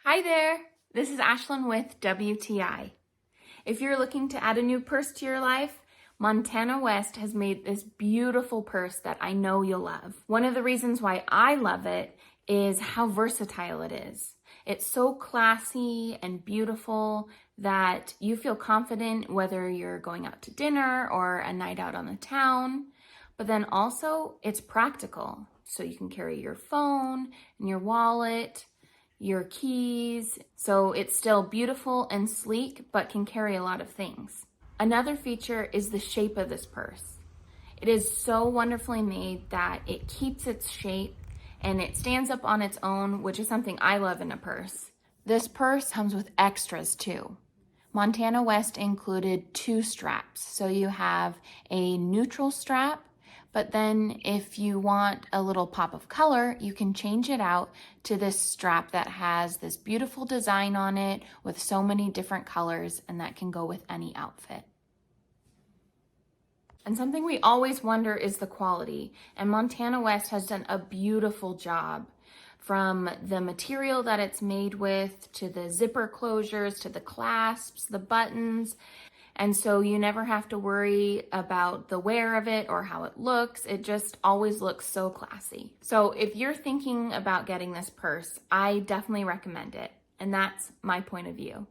Hi there, this is Ashlyn with WTI. If you're looking to add a new purse to your life, Montana West has made this beautiful purse that I know you'll love. One of the reasons why I love it is how versatile it is. It's so classy and beautiful that you feel confident whether you're going out to dinner or a night out on the town. But then also it's practical. So you can carry your phone and your wallet, your keys. So it's still beautiful and sleek, but can carry a lot of things. Another feature is the shape of this purse. It is so wonderfully made that it keeps its shape and it stands up on its own, which is something I love in a purse. This purse comes with extras too. Montana West included 2 straps. So you have a neutral strap, but then if you want a little pop of color, you can change it out to this strap that has this beautiful design on it with so many different colors, and that can go with any outfit. And something we always wonder is the quality, and Montana West has done a beautiful job. From the material that it's made with, to the zipper closures, to the clasps, the buttons. And so you never have to worry about the wear of it or how it looks. It just always looks so classy. So if you're thinking about getting this purse, I definitely recommend it. And that's my point of view.